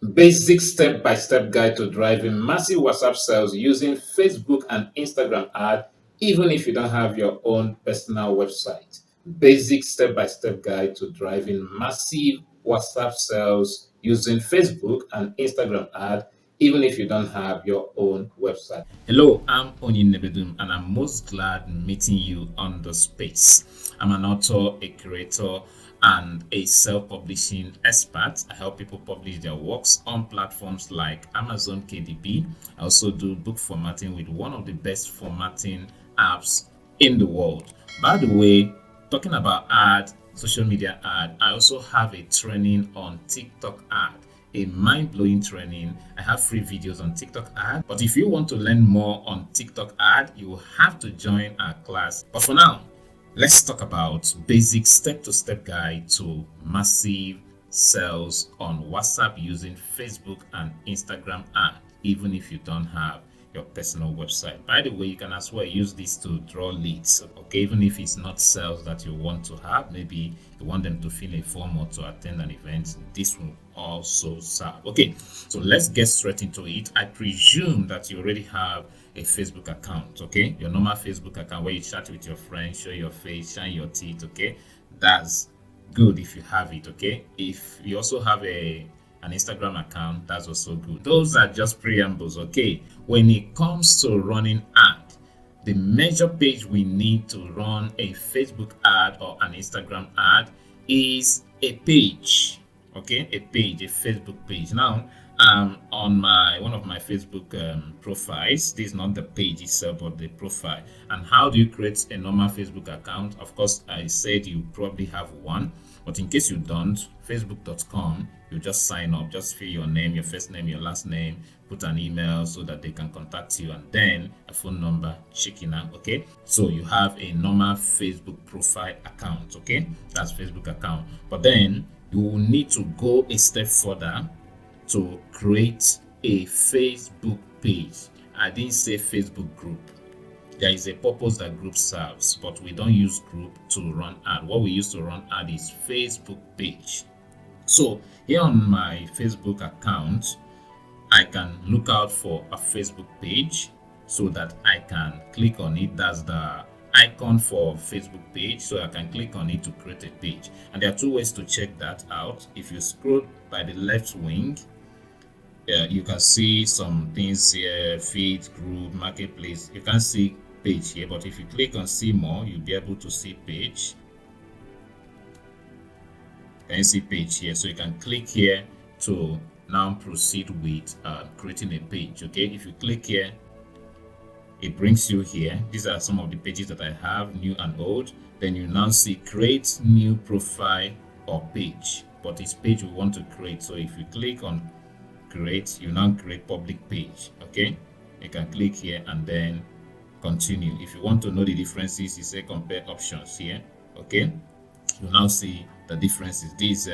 Basic step-by-step guide to driving massive WhatsApp sales using Facebook and Instagram ad, even if you don't have your own personal website. Basic step-by-step guide to driving massive WhatsApp sales using Facebook and Instagram ad, even if you don't have your own website. Hello, I'm Onyi Nnebedum, and I'm most glad meeting you on the space. I'm an author, a creator, and a self-publishing expert. I help people publish their works on platforms like Amazon KDP. I also do book formatting with one of the best formatting apps in the world. By the way, talking about ad, social media ad, I also have a training on TikTok ad, a mind-blowing training. I have free videos on TikTok ad, but if you want to learn more on TikTok ad, you will have to join our class. But for now, let's talk about basic step-to-step guide to massive sales on WhatsApp using Facebook and Instagram ad, even if you don't have your personal website. By the way, you can as well use this to draw leads, okay? Even if it's not sales that you want to have, maybe you want them to fill a form or to attend an event, this will also serve. Okay, so let's get straight into it. I presume that you already have a Facebook account, okay? Your normal Facebook account where you chat with your friends, show your face, shine your teeth, okay? That's good if you have it, okay? If you also have an Instagram account, that's also good. Those are just preambles, okay? When it comes to running ad, the major page we need to run a Facebook ad or an Instagram ad is a page, okay? A page, a Facebook page. Now, on one of my Facebook profiles, this is not the page itself but the profile. And how do you create a normal Facebook account? Of course, I said you probably have one, but in case you don't, facebook.com, you just sign up, just fill your name, your first name, your last name, put an email so that they can contact you, and then a phone number, checking out. Okay, so you have a normal Facebook profile account, okay? That's Facebook account. But then you will need to go a step further to create a Facebook page. I didn't say Facebook group. There is a purpose that group serves, but we don't use group to run ad. What we use to run ad is Facebook page. So here on my Facebook account, I can look out for a Facebook page so that I can click on it. That's the icon for Facebook page, so I can click on it to create a page. And there are two ways to check that out. If you scroll by the left wing, you can see some things here: feed, group, marketplace. You can see page here, but if you click on see more, you'll be able to see page. Can you see page here? So you can click here to now proceed with creating a page. Okay, if you click here, it brings you here. These are some of the pages that I have, new and old. Then you now see create new profile or page, but it's page we want to create. So if you click on create, you now create public page. Okay, you can click here and then continue. If you want to know the differences, you say compare options here. Okay, you now see the differences. This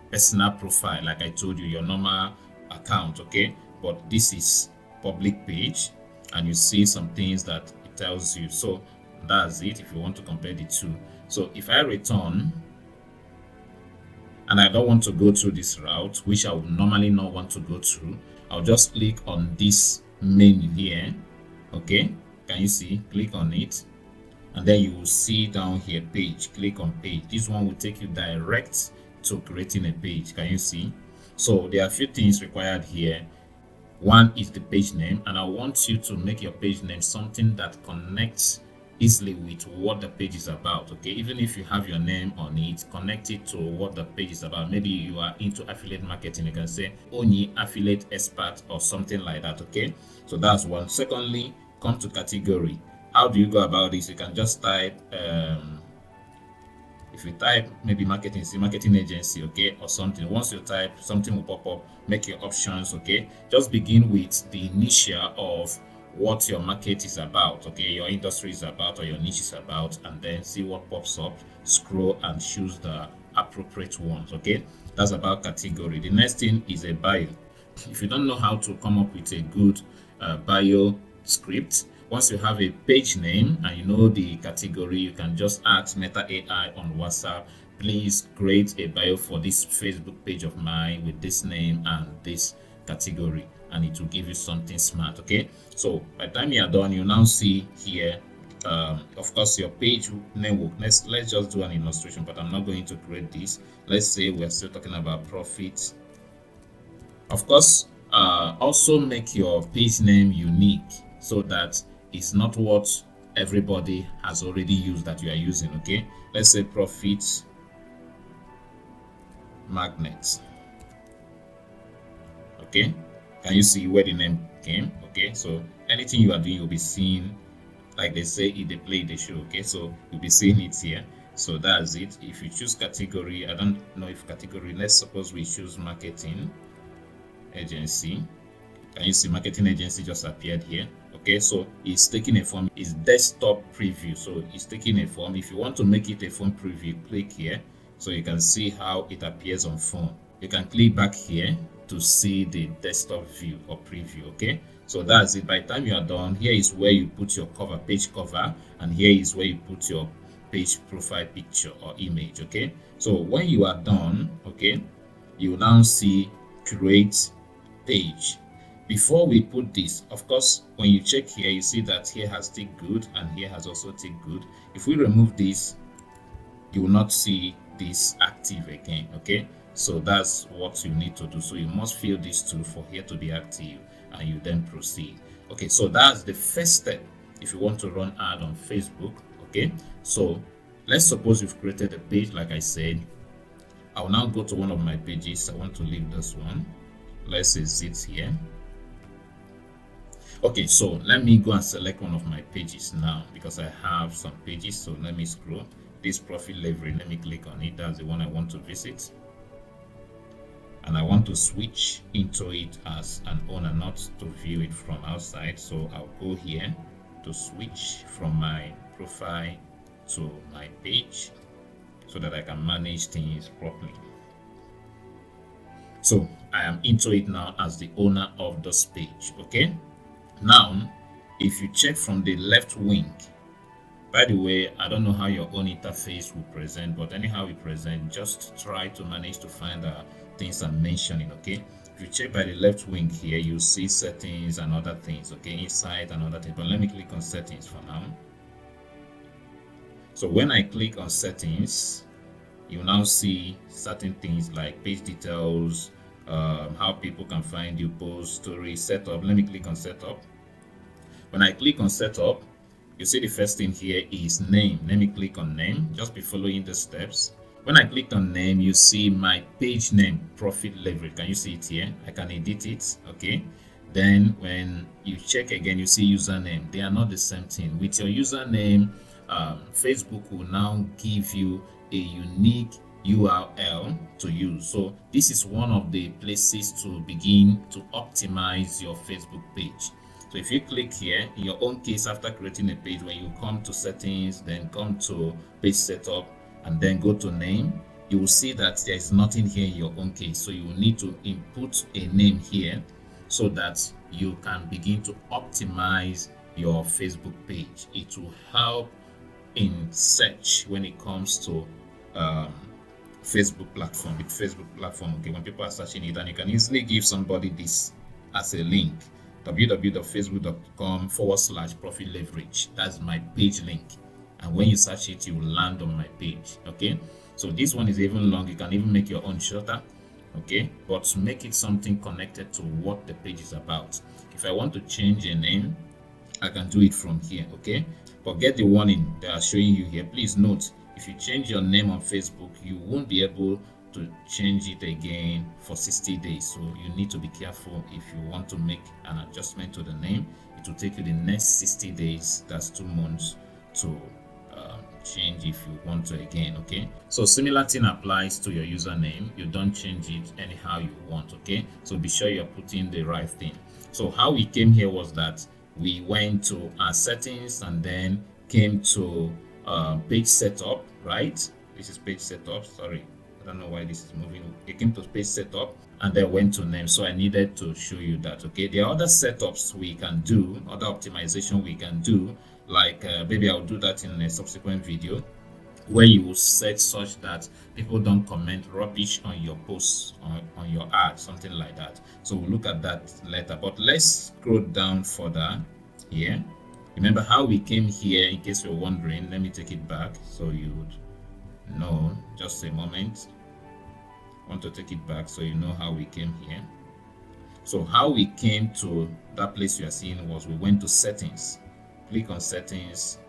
personal profile, like I told you, your normal account, okay? But this is public page, and you see some things that it tells you. So that's it if you want to compare the two. So if I return and I don't want to go through this route, which I would normally not want to go through, I'll just click on this menu here. Okay, can you see? Click on it, and then you will see down here page. Click on page. This one will take you direct to creating a page. Can you see? So there are a few things required here. One is the page name, and I want you to make your page name something that connects easily with what the page is about. Okay, even if you have your name on it, connect it to what the page is about. Maybe you are into affiliate marketing, you can say Onyi affiliate expert or something like that. Okay, so that's one. Secondly, come to category. How do you go about this? You can just type if you type maybe marketing, see marketing agency, okay, or something. Once you type, something will pop up. Make your options. Okay, just begin with the initial of what your market is about, okay, your industry is about, or your niche is about, and then see what pops up. Scroll and choose the appropriate ones. Okay, that's about category. The next thing is a bio. If you don't know how to come up with a good bio script, once you have a page name and you know the category, you can just ask Meta AI on WhatsApp, please create a bio for this Facebook page of mine with this name and this category, and it will give you something smart. Okay, so by the time you are done, you now see here of course your page name will, let's just do an illustration, but I'm not going to create this. Let's say we're still talking about profit. Of course, also make your page name unique so that it's not what everybody has already used that you are using. Okay, let's say profit magnet. Okay, can you see where the name came? Okay, so anything you are doing, you'll be seeing, like they say, if they play the show. Okay, so you'll be seeing it here. So that's it. If you choose category, I don't know if category, let's suppose we choose marketing agency. Can you see marketing agency just appeared here? Okay, so it's taking a form, it's desktop preview, so it's taking a form. If you want to make it a phone preview, click here so you can see how it appears on phone. You can click back here to see the desktop view or preview. Okay, so that's it. By the time you are done, here is where you put your cover, page cover, and here is where you put your page profile picture or image. Okay, so when you are done, okay, you will now see create page. Before we put this, of course, when you check here, you see that here has tick good and here has also tick good. If we remove this, you will not see this active again. Okay, so that's what you need to do. So you must fill these two for here to be active, and you then proceed. Okay, so that's the first step if you want to run ad on Facebook. Okay, so let's suppose you've created a page. Like I said, I will now go to one of my pages. I want to leave this one. Let's say Zits here. Okay, so let me go and select one of my pages now because I have some pages. So let me scroll this profit leverage. Let me click on it. That's the one I want to visit, and I want to switch into it as an owner, not to view it from outside. So I'll go here to switch from my profile to my page so that I can manage things properly. So I am into it now as the owner of this page. Okay, now if you check from the left wing, by the way, I don't know how your own interface will present, but anyhow it present, just try to manage to find things I'm mentioning. Okay, if you check by the left wing here, you see settings and other things. Okay, insight and other things, but let me click on settings for now. So when I click on settings, you now see certain things like page details, how people can find you, post, story, setup. Let me click on setup. When I click on setup, you see the first thing here is name. Let me click on name. Just be following the steps. When I clicked on name, you see my page name, profit leverage. Can you see it here? I can edit it. Okay. Then when you check again, you see username. They are not the same thing. With your username, Facebook will now give you a unique URL to use. So this is one of the places to begin to optimize your Facebook page. So if you click here, in your own case, after creating a page, when you come to settings, then come to page setup, and then go to name, you will see that there is nothing here in your own case. So you will need to input a name here so that you can begin to optimize your Facebook page. It will help in search when it comes to Facebook platform. Okay, when people are searching it, and you can easily give somebody this as a link, www.facebook.com/profit leverage. That's my page link, and when you search it, you will land on my page. Okay, so this one is even long. You can even make your own shorter. Okay, but make it something connected to what the page is about. If I want to change a name, I can do it from here. Okay, but get the warning they are showing you here. Please note, if you change your name on Facebook, you won't be able to change it again for 60 days. So you need to be careful. If you want to make an adjustment to the name, it will take you the next 60 days. That's 2 months to change if you want to again. Okay, so similar thing applies to your username. You don't change it anyhow you want. Okay, so be sure you're putting the right thing. So how we came here was that we went to our settings and then came to page setup, right? This is page setup. Sorry, I don't know why this is moving. It came to page setup and then went to name. So I needed to show you that. Okay, there are other setups we can do, other optimization we can do, like maybe I'll do that in a subsequent video. where you will set such that people don't comment rubbish on your posts, on your ad, something like that. So we'll look at that later, but let's scroll down further here. Remember how we came here? In case you're wondering, let me take it back so you would know. Just a moment. I want to take it back so you know how we came here. So how we came to that place you are seeing was we went to settings, click on settings,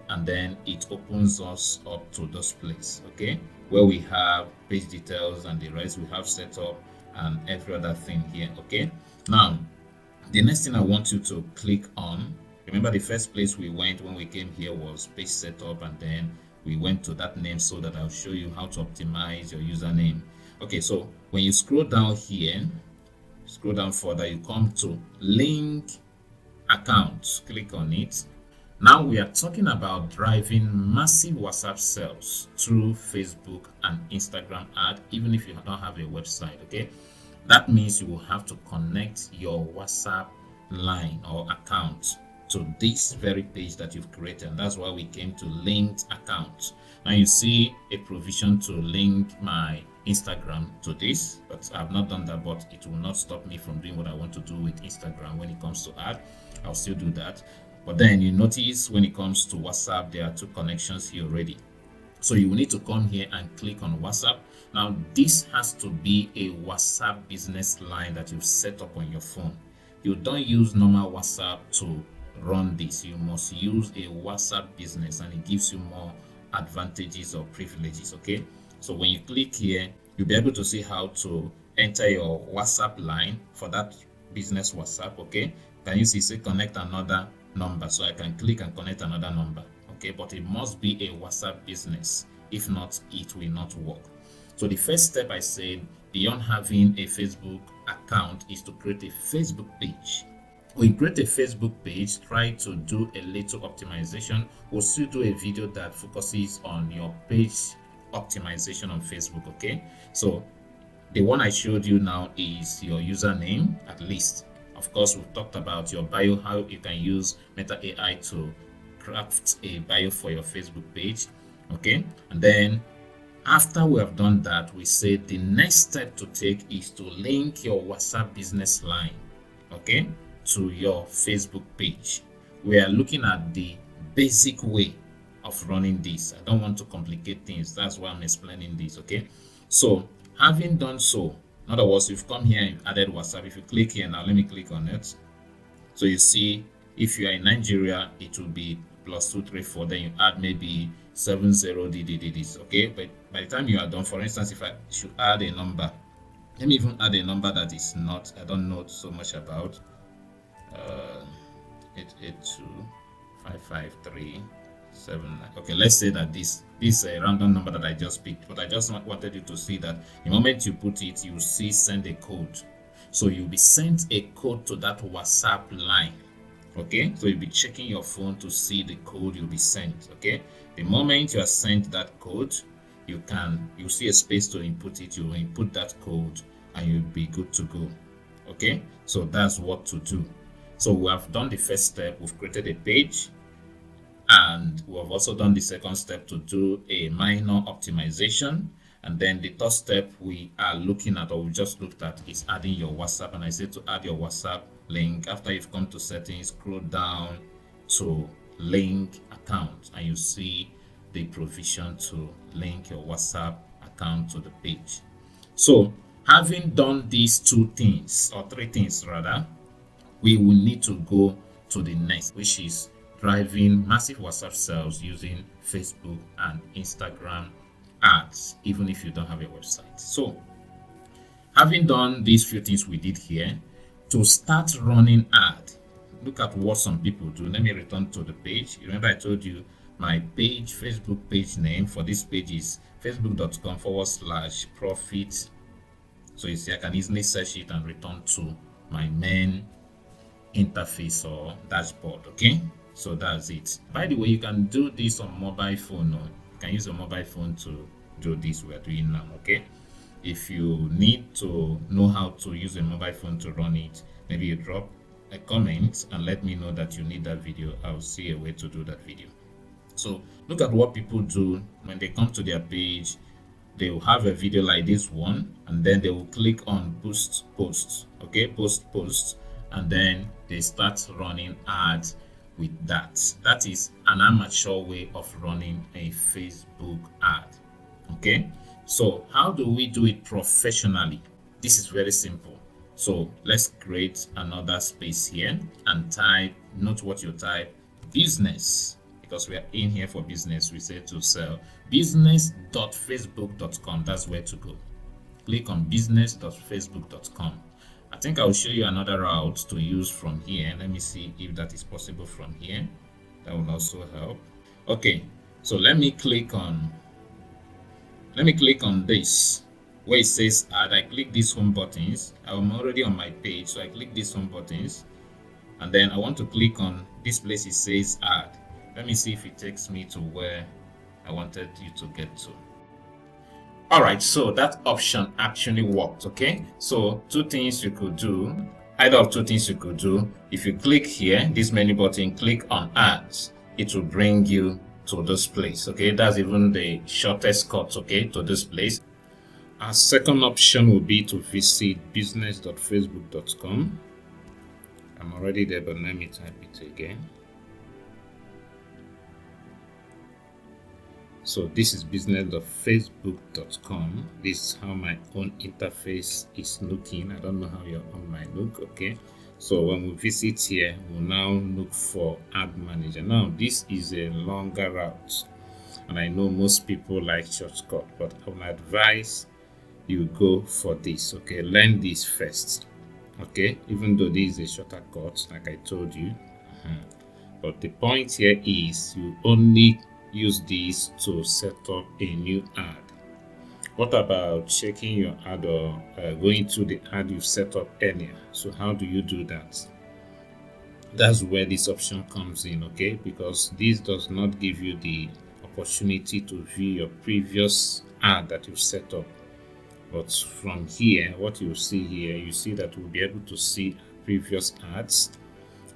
and then it opens us up to this place, okay, where we have page details and the rest. We have setup and every other thing here. Okay, now the next thing I want you to click on, remember the first place we went when we came here was page setup, and then we went to that name, so that I'll show you how to optimize your username. Okay, so when you scroll down here, scroll down further, you come to link account, click on it. Now we are talking about driving massive WhatsApp sales through Facebook and Instagram ad, even if you don't have a website. Okay, that means you will have to connect your WhatsApp line or account to this very page that you've created, and that's why we came to linked account. Now you see a provision to link my Instagram to this, but I've not done that, but it will not stop me from doing what I want to do with Instagram. When it comes to ad, I'll still do that. But then you notice when it comes to WhatsApp, there are two connections here already. So you will need to come here and click on WhatsApp. Now this has to be a WhatsApp business line that you've set up on your phone. You don't use normal WhatsApp to run this. You must use a WhatsApp business, and it gives you more advantages or privileges. Okay, so when you click here, you'll be able to see how to enter your WhatsApp line for that business WhatsApp. Okay, can you see say connect another number? So I can click and connect another number. Okay, but it must be a WhatsApp business. If not, it will not work. So the first step I said, beyond having a Facebook account, is to create a Facebook page. When you create a Facebook page, try to do a little optimization. We'll still do a video that focuses on your page optimization on Facebook. Okay, so the one I showed you now is your username, at least. Of course, we've talked about your bio, how you can use Meta AI to craft a bio for your Facebook page. Okay, and then after we have done that, we say the next step to take is to link your WhatsApp business line, okay, to your Facebook page. We are looking at the basic way of running this. I don't want to complicate things. That's why I'm explaining this. Okay, so having done so, in other words, you've come here and you've added WhatsApp. If you click here now, let me click on it. So you see, if you are in Nigeria, it will be +234. Then you add maybe 70 okay. But by the time you are done, for instance, if I should add a number, let me even add a number that is not, I don't know so much about, 882-553-79. Okay, let's say that this is a random number that I just picked, but I just wanted you to see that the moment you put it, you see send a code. So you'll be sent a code to that WhatsApp line. Okay, so you'll be checking your phone to see the code you'll be sent. Okay, the moment you are sent that code, you see a space to input it. You will input that code and you'll be good to go. Okay, so that's what to do. So we have done the first step. We've created a page, and we have also done the second step to do a minor optimization. And then the third step we are looking at, or we just looked at, is adding your WhatsApp. And I said to add your WhatsApp link. After you've come to settings, scroll down to link account, and you see the provision to link your WhatsApp account to the page. So having done these two things, or three things rather, we will need to go to the next, which is driving massive WhatsApp sales using Facebook and Instagram ads, even if you don't have a website. So having done these few things we did here, to start running ad, look at what some people do. Let me return to the page. Remember I told you my page, Facebook page name for this page is facebook.com/profit. So you see I can easily search it and return to my main interface or dashboard. Okay, so that's it. By the way, you can do this on mobile phone, or you can use a mobile phone to do this we are doing now. Okay, if you need to know how to use a mobile phone to run it, maybe you drop a comment and let me know that you need that video. I'll see a way to do that video. So look at what people do when they come to their page. They will have a video like this one, and then they will click on boost posts. Okay, post, and then they start running ads with that. That is an amateur way of running a Facebook ad. Okay, so how do we do it professionally? This is very simple. So let's create another space here and type, note what you type, business, because we are in here for business. We say to sell, business.facebook.com. That's where to go. Click on business.facebook.com. I think I'll show you another route to use from here. Let me see if that is possible from here. That will also help. Okay, so let me click on this where it says add. I click these home buttons. I'm already on my page, so I click these home buttons, and then I want to click on this place. It says add. Let me see if it takes me to where I wanted you to get to. All right, so that option actually worked. Okay, so two things you could do, either of two things you could do. If you click here, this menu button, click on ads, it will bring you to this place. Okay, that's even the shortest cut, okay, to this place. Our second option will be to visit business.facebook.com. I'm already there, but let me type it again. So this is business.facebook.com. This is how my own interface is looking. I don't know how your own might look. Okay, so when we visit here, we'll now look for ad manager. Now this is a longer route, and I know most people like shortcut, but I would advise you go for this. Okay, learn this first. Okay, even though this is a shorter cut, like I told you, but the point here is you only use this to set up a new ad. What about checking your ad or going to the ad you've set up earlier? So how do you do that? That's where this option comes in, okay? Because this does not give you the opportunity to view your previous ad that you've set up. But from here, what you see here, you see that we'll be able to see previous ads,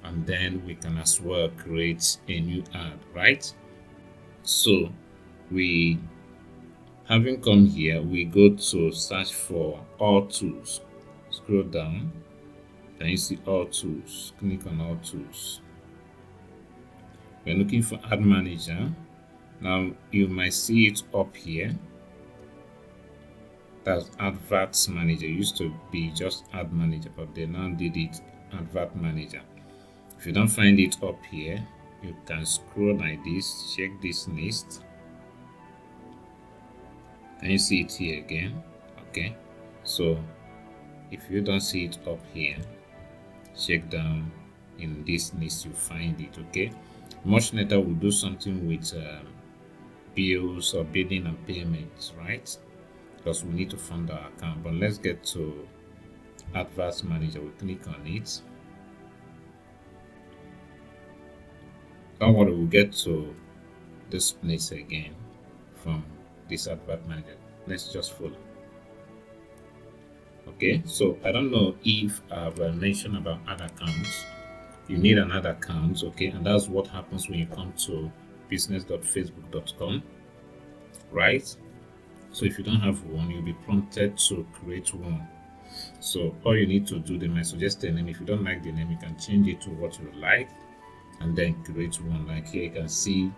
and then we can as well create a new ad, right? So we, having come here, we go to search for all tools. Scroll down, then you see all tools. Click on all tools. We're looking for ad manager. Now you might see it up here. That's adverts manager. It used to be just ad manager, but they now did it advert manager. If you don't find it up here, you can scroll like this, check this list, and you see it here again. Okay, so if you don't see it up here, check down in this list, you find it. Okay, much later we'll do something with bills or billing and payments, right? Because we need to fund our account. But let's get to adverts manager. We click on it. Don't worry, we'll get to this place again from this advert manager. Let's just follow. Okay, so I don't know if I've mentioned about ad accounts. You need an ad account, okay, and that's what happens when you come to business.facebook.com, right? So if you don't have one, you'll be prompted to create one. So all you need to do, they might suggest a name. If you don't like the name, you can change it to what you like, and then create one. Like here, you can see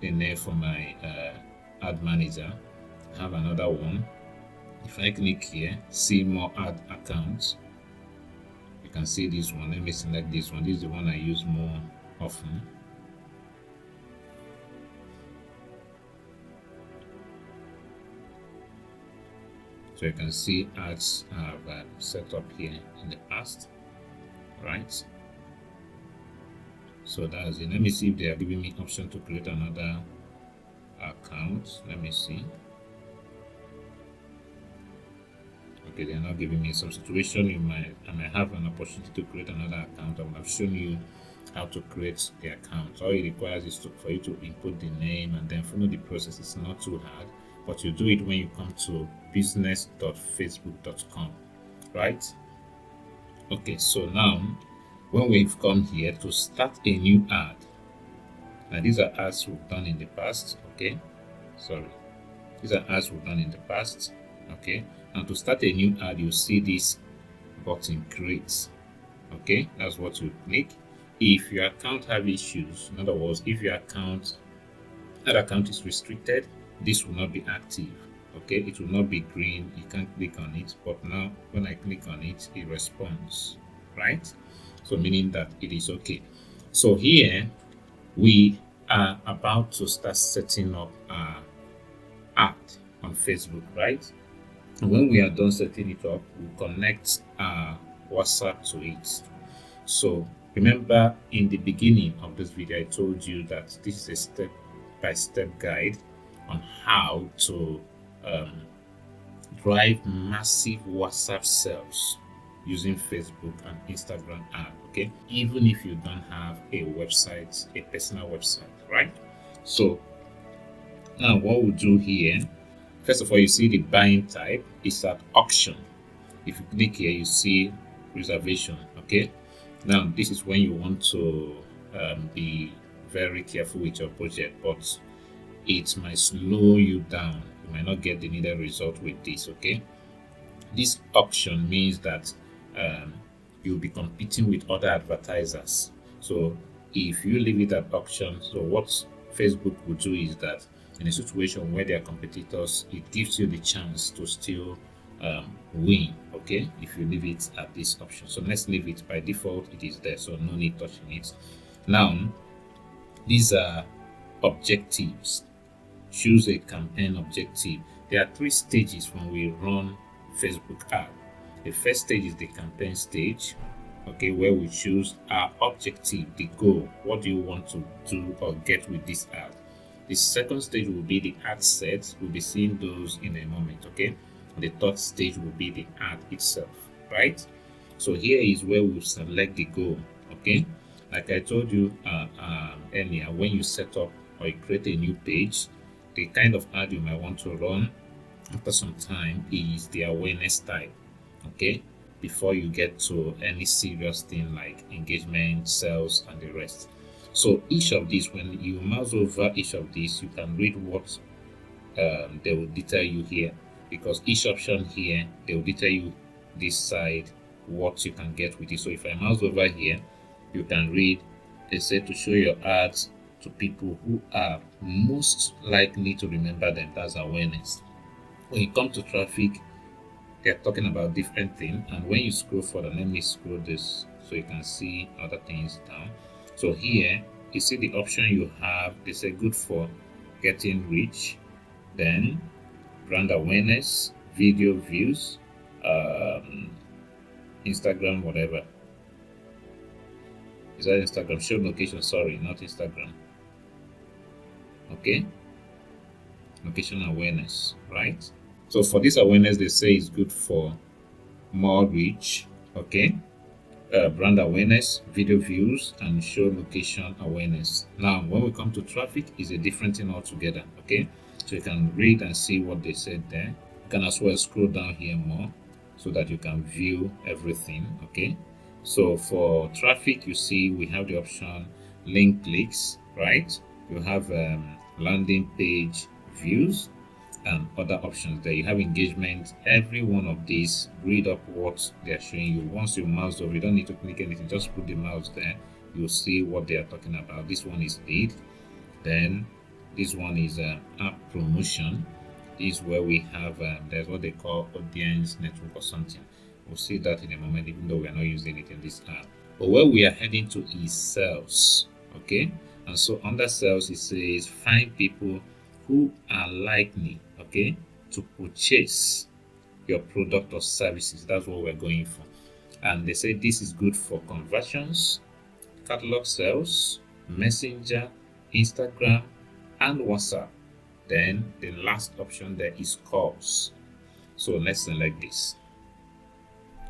the name for my ad manager. I have another one. If I click here, see more ad accounts, you can see this one. Let me select this one. This is the one I use more often. So you can see ads I've set up here in the past, right? So that's it. Let me see if they are giving me option to create another account. Let me see. Okay, they're not giving me some situation. I might have an opportunity to create another account. I will have shown you how to create the account. All it requires is for you to input the name and then follow the process. It's not too hard, but you do it when you come to business.facebook.com, right? Okay, so now when we've come here to start a new ad, Now these are ads we've done in the past. Okay, sorry, these are ads we've done in the past. Okay, and to start a new ad, you see this button, create. Okay, that's what you click. If your account have issues, in other words, if your account that account is restricted, this will not be active. Okay, it will not be green, you can't click on it. But now when I click on it, it responds, right? So meaning that it is okay. So here we are about to start setting up our ad on Facebook, right? And when we are done setting it up, we connect our WhatsApp to it. So remember, in the beginning of this video, I told you that this is a step-by-step guide on how to drive massive WhatsApp sales using Facebook and Instagram ad. Okay, even if you don't have a website, a personal website, right? So now what we'll do here, first of all, you see the buying type is at auction. If you click here, you see reservation. Okay, now this is when you want to be very careful with your budget, but it might slow you down. You might not get the needed result with this. Okay, this auction means that you'll be competing with other advertisers. So if you leave it at auction, so what Facebook will do is that in a situation where they are competitors, it gives you the chance to still win. Okay, if you leave it at this option. So let's leave it. By default it is there, so no need touching it. Now these are objectives. Choose a campaign objective. There are 3 stages when we run Facebook ad. The first stage is the campaign stage, okay, where we choose our objective, the goal. What do you want to do or get with this ad? The second stage will be the ad set. We'll be seeing those in a moment. Okay, the third stage will be the ad itself, right? So here is where we select the goal. Okay, like I told you earlier, when you set up or you create a new page, the kind of ad you might want to run after some time is the awareness type. Okay, before you get to any serious thing like engagement, sales, and the rest. So each of these, when you mouse over each of these, you can read what they will detail you here, because each option here, they will detail you this side what you can get with it. So if I mouse over here, you can read, they say to show your ads to people who are most likely to remember them. That's awareness. When you come to traffic, they're talking about different things, and when you scroll further, let me scroll this so you can see other things down. So here you see the option you have. They say good for getting rich, then brand awareness, video views, Instagram, whatever. Is that Instagram? Show location, sorry, not Instagram. Okay, location awareness, right? So for this awareness, they say it's good for more reach. Okay, brand awareness, video views, and show location awareness. Now when we come to traffic, is a different thing altogether. Okay, so you can read and see what they said there. You can as well scroll down here more so that you can view everything. Okay, so for traffic, you see we have the option link clicks, right? You have landing page views and other options there. You have engagement. Every one of these, read up what they are showing you. Once you mouse over, you don't need to click anything, just put the mouse there, you'll see what they are talking about. This one is lead, then this one is app promotion. This is where we have there's what they call audience network or something. We'll see that in a moment, even though we are not using it in this app. But where we are heading to is sales. Okay, and so under sales, it says find people who are likely, okay, to purchase your product or services. That's what we're going for. And they say this is good for conversions, catalog sales, messenger, Instagram, and WhatsApp. Then the last option there is calls. So let's select this.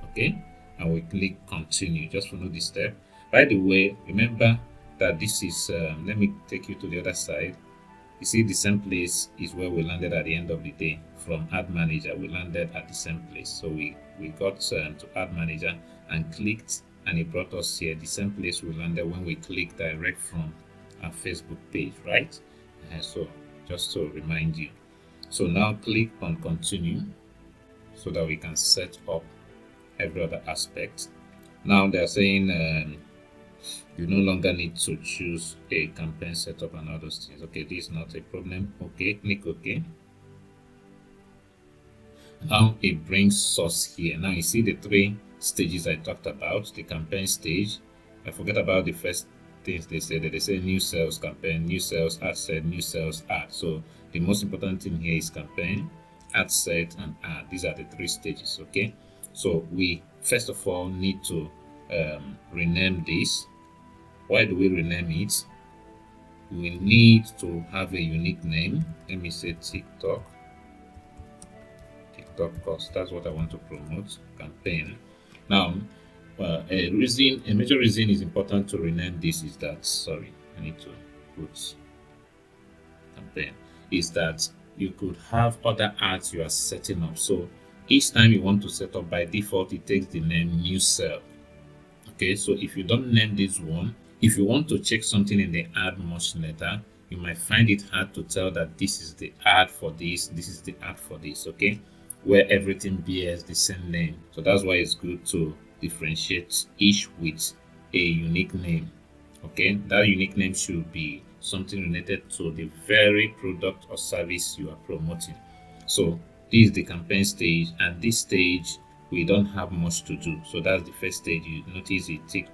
Okay, and we click continue. Just follow this step. By the way, remember that this is let me take you to the other side. You see, the same place is where we landed at the end of the day. From ad manager, we landed at the same place. So we got to ad manager and clicked, and it brought us here, the same place we landed when we clicked direct from our Facebook page, right? So just to remind you. So now click on continue so that we can set up every other aspect. Now they're saying you no longer need to choose a campaign setup and all those things. Okay, this is not a problem. Okay, click OK. Now it brings source here. Now you see the three stages I talked about. The campaign stage. I forget about the first things they said. They say new sales campaign, new sales ad set, new sales ad. So the most important thing here is campaign, ad set, and ad. These are the three stages. Okay. So we first of all need to rename this. Why do we rename it? We need to have a unique name. Let me say TikTok course. That's what I want to promote. Campaign. Now, a major reason is important to rename this is that, sorry, I need to put campaign, is that you could have other ads you are setting up. So each time you want to set up, by default, it takes the name new sale. Okay, so if you don't name this one, if you want to check something in the ad much later, you might find it hard to tell that this is the ad for this is the ad for this. Okay, where everything bears the same name. So that's why it's good to differentiate each with a unique name. Okay, that unique name should be something related to the very product or service you are promoting. So this is the campaign stage, and this stage we don't have much to do. So that's the first stage. You notice it tick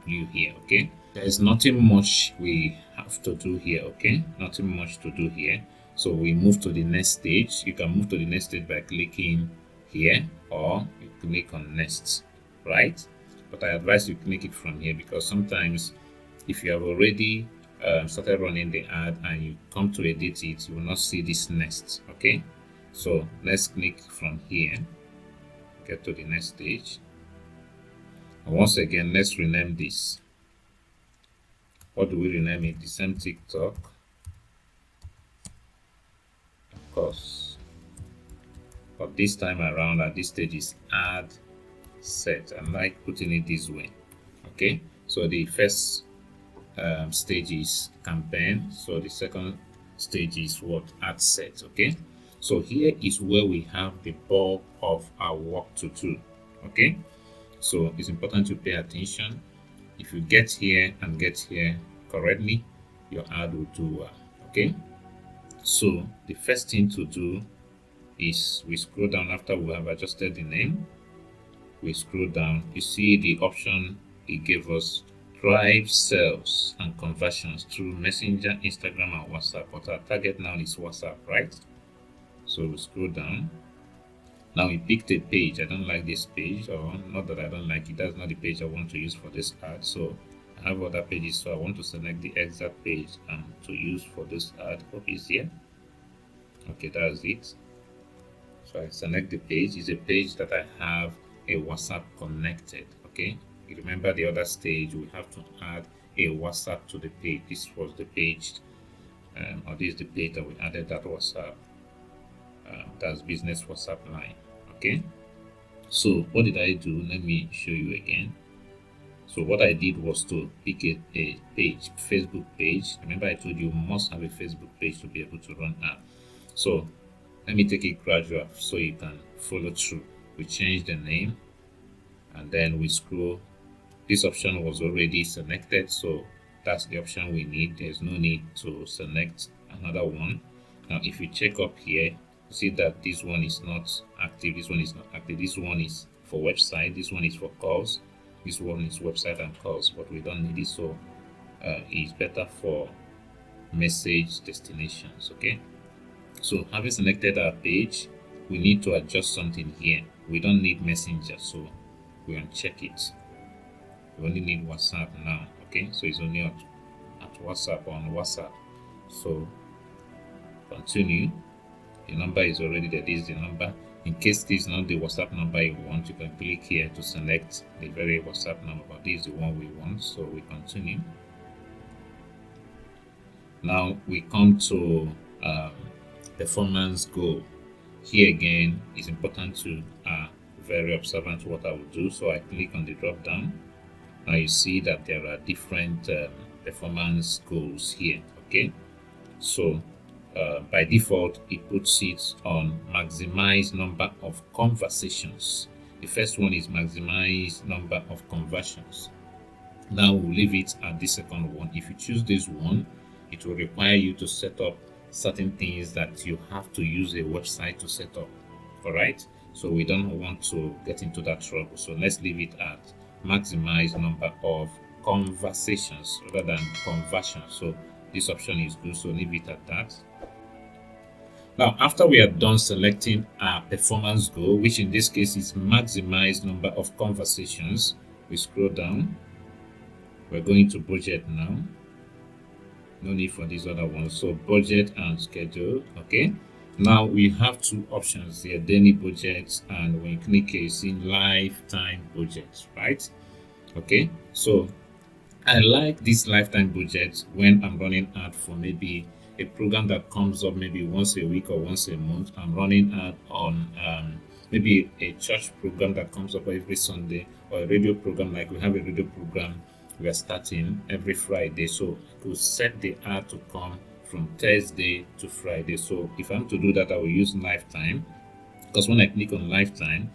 blue here. Okay, there's nothing much we have to do here. Okay, nothing much to do here. So we move to the next stage. You can move to the next stage by clicking here, or you click on next, right? But I advise you click it from here, because sometimes if you have already started running the ad and you come to edit it, you will not see this next. Okay, so let's click from here, get to the next stage, and once again let's rename this. What do we rename it? The same TikTok course, but this time around at this stage is ad set. I like putting it this way. Okay, so the first stage is campaign, so the second stage is what? Ad set. Okay, so here is where we have the bulk of our work to do. Okay, so it's important to pay attention. If you get here and get here correctly, your ad will do well. Okay, so the first thing to do is we scroll down. After we have adjusted the name, we scroll down. You see the option it gave us: drive sales and conversions through Messenger, Instagram, and WhatsApp. But our target now is WhatsApp, right? So we scroll down. Now we picked a page. I don't like this page, or not that I don't like it, that's not the page I want to use for this ad. So I have other pages, so I want to select the exact page to use for this ad. Hope is here. Okay, that's it. So I select the page. It's a page that I have a WhatsApp connected. Okay, you remember the other stage, we have to add a WhatsApp to the page. This was the page, or this is the page that we added that WhatsApp. That's business WhatsApp line. Okay, so what did I do? Let me show you again. So what I did was to pick a page, Facebook page. Remember I told you must have a Facebook page to be able to run ad. So let me take it gradual so you can follow through. We change the name, and then we scroll. This option was already selected, so that's the option we need. There's no need to select another one. Now if you check up here, see that this one is not active, this one is not active, this one is for website, this one is for calls, this one is website and calls, but we don't need it. So it's better for message destinations. Okay, so having selected our page, we need to adjust something here. We don't need Messenger, so we uncheck it. We only need WhatsApp now. Okay, so it's only at WhatsApp, on WhatsApp. So continue. The number is already there. This is the number. In case this is not the WhatsApp number you want, you can click here to select the very WhatsApp number, but this is the one we want. So we continue. Now we come to performance goal. Here again, it's important to very observant what I will do. So I click on the drop down. Now you see that there are different performance goals here. Okay, so by default it puts it on maximize number of conversations. The first one is maximize number of conversions. Now we'll leave it at the second one. If you choose this one, it will require you to set up certain things that you have to use a website to set up. All right, so we don't want to get into that trouble, so let's leave it at maximize number of conversations rather than conversions. So this option is good, so leave it at that. Now, after we are done selecting our performance goal, which in this case is maximize number of conversations, we scroll down. We're going to budget now. No need for this other one. So budget and schedule. Okay. Now we have two options here: daily budget, and when you click here, you see lifetime budget, right? Okay. So I like this lifetime budget when I'm running ad for maybe a program that comes up maybe once a week or once a month. I'm running ad on maybe a church program that comes up every Sunday, or a radio program, like we have a radio program we are starting every Friday. So I could set the ad to come from Thursday to Friday. So if I'm to do that, I will use lifetime, because when I click on lifetime,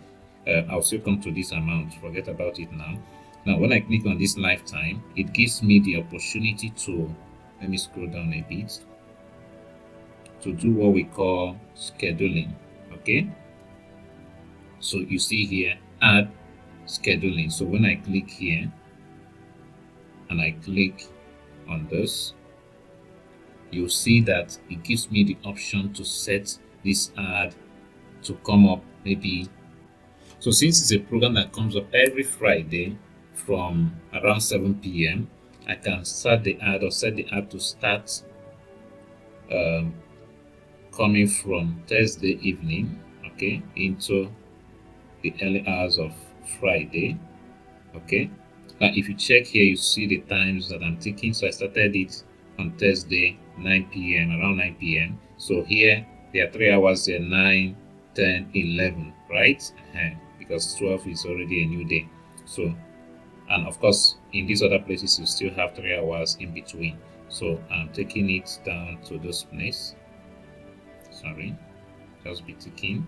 I'll still come to this amount. Forget about it now. Now, when I click on this lifetime, it gives me the opportunity to, let me scroll down a bit, to do what we call scheduling. Okay. So you see here, add scheduling. So when I click here and I click on this, you'll see that it gives me the option to set this ad to come up maybe. So since it's a program that comes up every Friday from around 7 p.m., I can start the ad or set the ad to start coming from Thursday evening, okay, into the early hours of Friday. Okay. Now, if you check here, you see the times that I'm taking. So I started it on Thursday, 9 p.m., around 9 p.m. So here, there are 3 hours there, 9, 10, 11, right? Because 12 is already a new day. So, and of course, in these other places, you still have 3 hours in between. So I'm taking it down to this place. Sorry, just be ticking.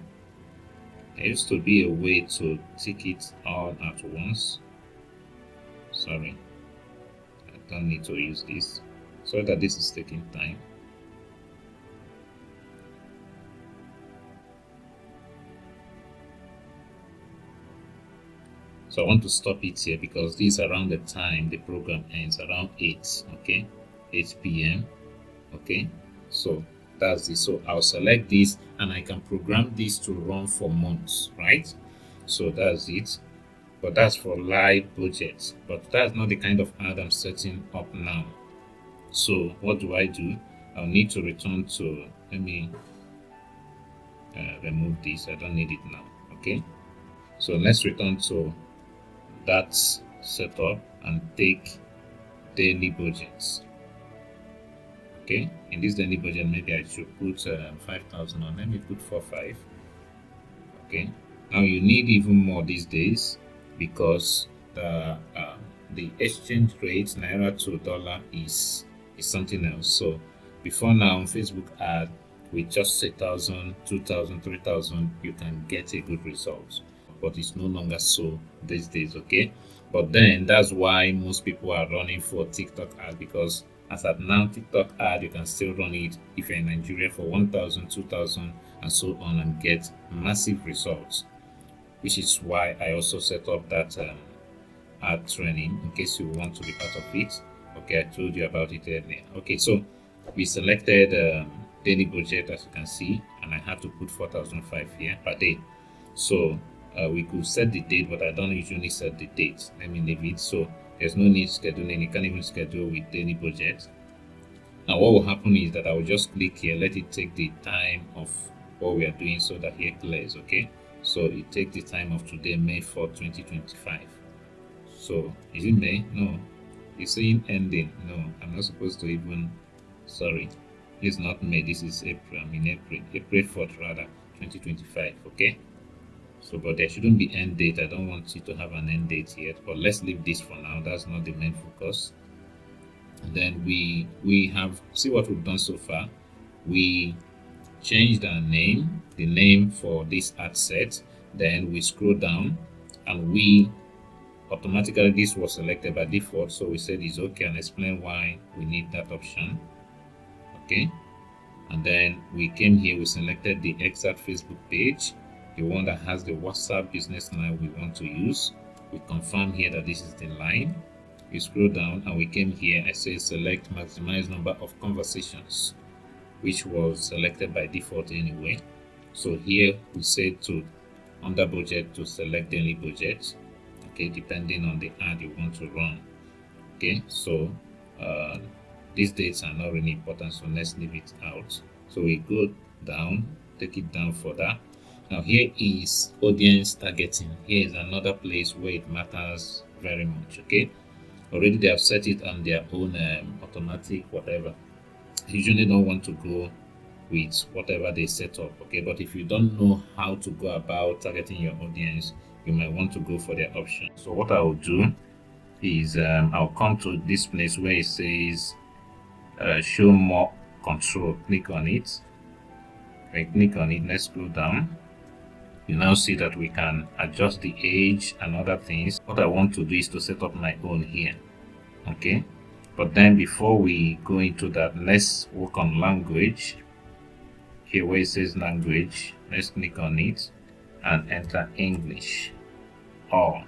There used to be a way to tick it all at once. Sorry, I don't need to use this. So that this is taking time. So I want to stop it here because this is around the time the program ends, around 8, okay, 8 p.m. Okay, so that's it. So I'll select this and I can program this to run for months, right? So that's it. But that's for live budget. But that's not the kind of ad I'm setting up now. So what do? I'll need to return to, let me remove this. I don't need it now. Okay. So let's return to that setup and take daily budgets. Okay. In this daily budget, maybe I should put 5,000 on. Let me put 4,500. Okay. Now you need even more these days, because the exchange rate naira to dollar is something else. So before now, on Facebook ad with just 1,000, 2,000, 3,000, you can get a good result. But it's no longer so these days. Okay. But then that's why most people are running for TikTok ad, because as at now, TikTok ad, you can still run it if you're in Nigeria for 1,000, 2,000, and so on, and get massive results. Which is why I also set up that ad training in case you want to be part of it. Okay, I told you about it earlier. Okay, so we selected daily budget, as you can see, and I have to put 4,500 here per day. So we could set the date, but I don't usually set the date. Let me leave it. So there's no need scheduling. You can't even schedule with daily budget. Now what will happen is that I will just click here, let it take the time of what we are doing so that here clears. Okay. So it takes the time of today, May 4, 2025. So is it May? No. It's saying ending. No, I'm not supposed to even, sorry. It's not May, this is April. I'm in April. April 4th rather, 2025. Okay. So, but there shouldn't be end date. I don't want you to have an end date yet. But let's leave this for now. That's not the main focus. And then we have see what we've done so far. We changed our name, the name for this ad set. Then we scroll down, and we automatically this was selected by default, so we said it's okay and explain why we need that option. Okay, and then we came here, we selected the exact Facebook page, the one that has the WhatsApp business line we want to use. We confirm here that this is the line. We scroll down and we came here, I say select maximize number of conversations, which was selected by default anyway. So here we say to under budget to select daily budget, okay, depending on the ad you want to run. Okay, so these dates are not really important, so let's leave it out. So we go down, take it down further. Now here is audience targeting. Here is another place where it matters very much. Okay, already they have set it on their own automatic whatever. Usually don't want to go with whatever they set up. Okay, but if you don't know how to go about targeting your audience, you might want to go for their option. So what I will do is I'll come to this place where it says show more control. Click on it. When I click on it, let's scroll down. You now see that we can adjust the age and other things. What I want to do is to set up my own here. Okay, but then before we go into that, let's work on language. Here where it says language, let's click on it and enter English all.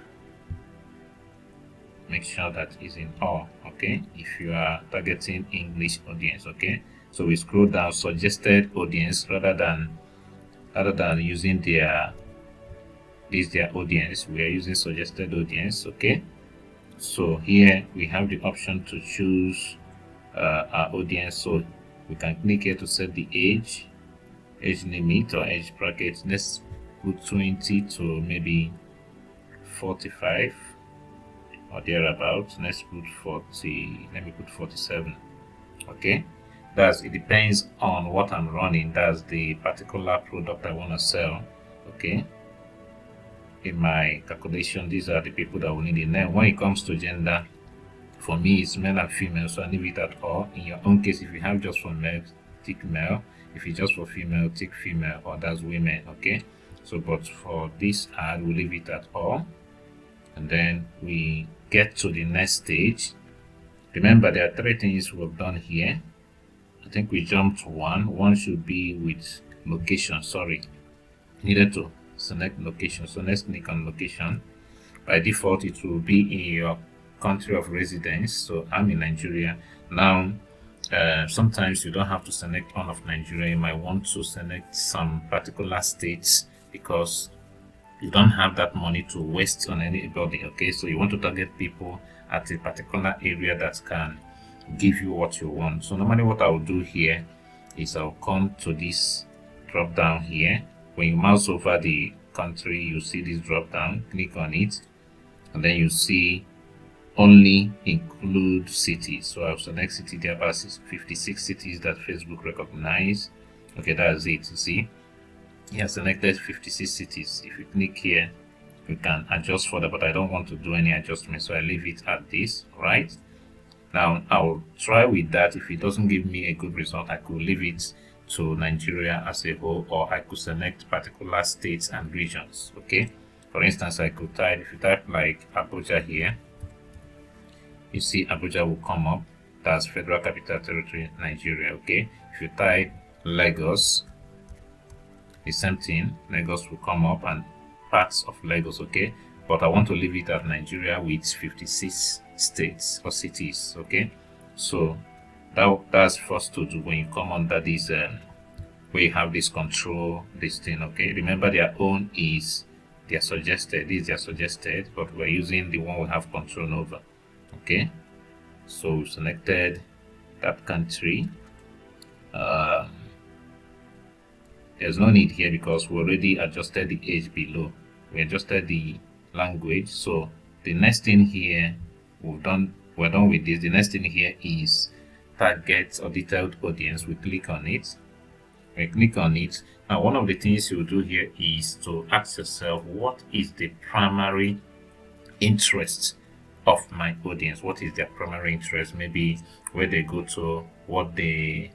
Make sure that is in all. Okay, if you are targeting English audience. Okay, so we scroll down, suggested audience, rather than using their audience, we are using suggested audience. Okay, so here we have the option to choose our audience, so we can click here to set the age limit or age bracket. Let's put 20 to maybe 45 or thereabouts. Let's put 40, let me put 47. Okay, that's it, depends on what I'm running. That's the particular product I want to sell. Okay, in my calculation, these are the people that will need it. Then when it comes to gender, for me it's male and female, so I leave it at all. In your own case, if you have just for male, tick male. If it's just for female, tick female, or that's women. Okay, so but for this ad, we leave it at all. And then we get to the next stage. Remember, there are 3 things we've done here. I think we jumped to one should be with location. Sorry, needed to select location, so let's click on location. By default it will be in your country of residence, so I'm in Nigeria now. Sometimes you don't have to select all of Nigeria. You might want to select some particular states because you don't have that money to waste on anybody. Okay, so you want to target people at a particular area that can give you what you want. So normally what I will do here is I'll come to this drop down here. When you mouse over the country, you see this drop down, click on it, and then you see only include cities. So I'll select city. There are about 56 cities that Facebook recognize. Okay, that's it. You see, yeah, selected 56 cities. If you click here, you can adjust further, but I don't want to do any adjustment, so I leave it at this. Right now, I'll try with that. If it doesn't give me a good result, I could leave it to Nigeria as a whole, or I could select particular states and regions. Okay, for instance, I could type, if you type like Abuja here, you see Abuja will come up. That's Federal Capital Territory, Nigeria. Okay, if you type Lagos, the same thing, Lagos will come up and parts of Lagos. Okay, but I want to leave it at Nigeria with 56 states or cities. Okay, so that's first to do when you come under this where you have this control, this thing. Okay, remember their own is their suggested, these are suggested, but we're using the one we have control over. Okay, so we selected that country. There's no need here because we already adjusted the age below. We adjusted the language. So the next thing here, we're done with this. The next thing here is target or detailed audience. We click on it. We click on it. Now, one of the things you do here is to ask yourself, what is the primary interest of my audience. What is their primary interest? Maybe where they go to, what they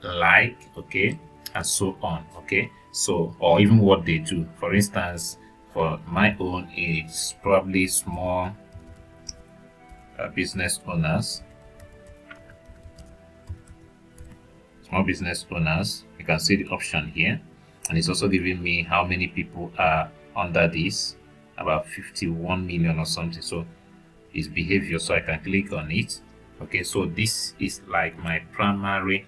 like, okay, and so on, okay. So, or even what they do. For instance, for my own, it's probably small business owners. Small business owners. You can see the option here, and it's also giving me how many people are under this, about 51 million or something. So it's behavior, so I can click on it. Okay, so this is like my primary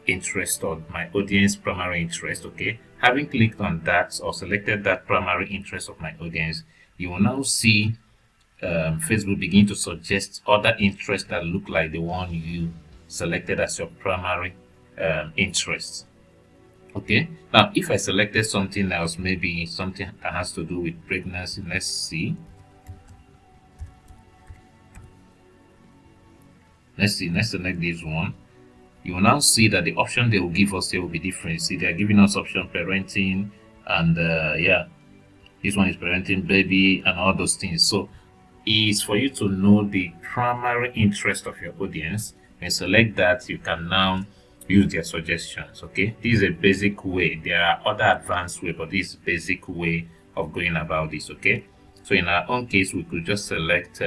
interest, or my audience primary interest. Okay, having clicked on that or selected that primary interest of my audience, you will now see Facebook begin to suggest other interests that look like the one you selected as your primary interest. Okay, now if I selected something else, maybe something that has to do with pregnancy, let's see. Let's select this one. You will now see that the option they will give us here will be different. See, they are giving us option parenting, and yeah, this one is parenting, baby, and all those things. So it's for you to know the primary interest of your audience. When you select that, you can now use their suggestions. Okay, this is a basic way. There are other advanced way, but this is basic way of going about this. Okay, so in our own case, we could just select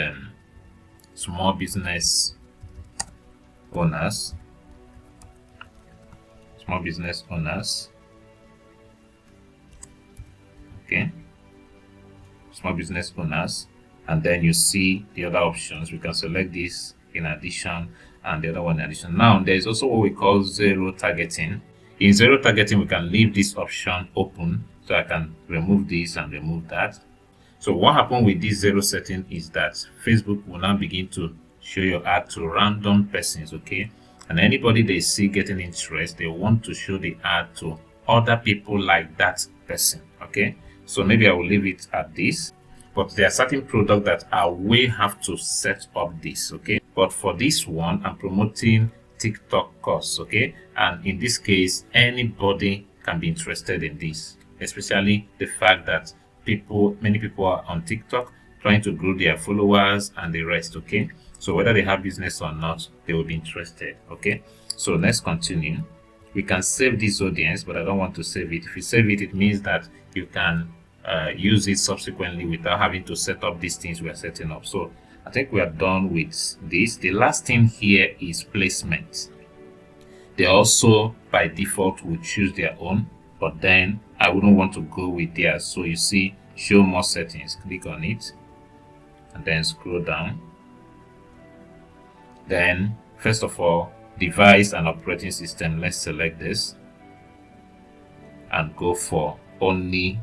small business owners. Small business owners. Okay, small business owners, and then you see the other options. We can select this in addition and the other one in addition. Now there is also what we call zero targeting. In zero targeting, we can leave this option open, so I can remove this and remove that. So what happened with this zero setting is that Facebook will now begin to show your ad to random persons, okay, and anybody they see getting interest, they want to show the ad to other people like that person. Okay, so maybe I will leave it at this, but there are certain products that I will have to set up this. Okay, but for this one, I'm promoting TikTok course. Okay, and in this case, anybody can be interested in this, especially the fact that many people are on TikTok trying to grow their followers and the rest. Okay, so whether they have business or not, they will be interested. Okay, so let's continue. We can save this audience, but I don't want to save it. If you save it, it means that you can use it subsequently without having to set up these things we are setting up. So I think we are done with this. The last thing here is placement. They also by default will choose their own, but then I wouldn't want to go with theirs. So you see, show more settings, click on it and then scroll down. Then first of all, device and operating system, let's select this and go for only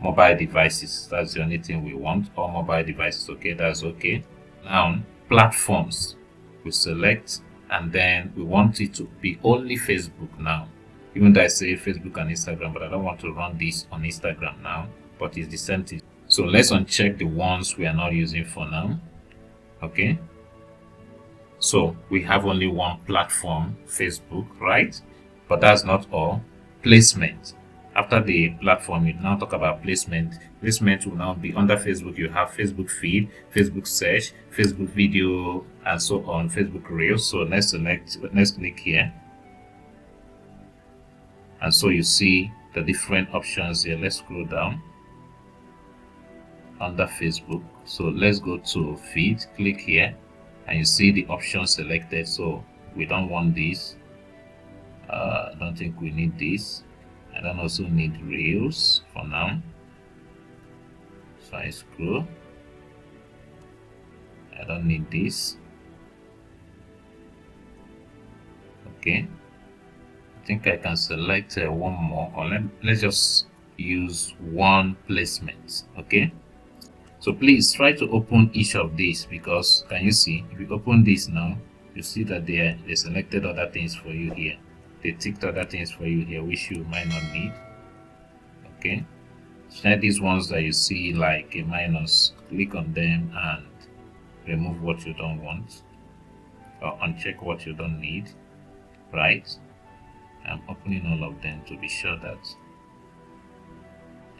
mobile devices. That's the only thing we want, all mobile devices. Okay, that's okay. Now platforms, we select, and then we want it to be only Facebook now, even though I say Facebook and Instagram, but I don't want to run this on Instagram now, but it's the same thing. So let's uncheck the ones we are not using for now. Okay, so we have only one platform, Facebook, right? But that's not all. Placement. After the platform, you now talk about placement. Placement will now be under Facebook. You have Facebook feed, Facebook search, Facebook video, and so on, Facebook Reels. So let's click here. And so you see the different options here. Let's scroll down under Facebook. So let's go to feed, click here, and you see the option selected. So we don't want this. I don't think we need this. I don't also need Reels for now. So I scroll. I don't need this. Okay, I think I can select one more, or let's just use one placement. Okay, so please try to open each of these, because can you see, if you open this now, you see that they selected other things for you here. They ticked other things for you here which you might not need. Okay, try these ones that you see like a minus, click on them and remove what you don't want, or uncheck what you don't need. Right, I'm opening all of them to be sure that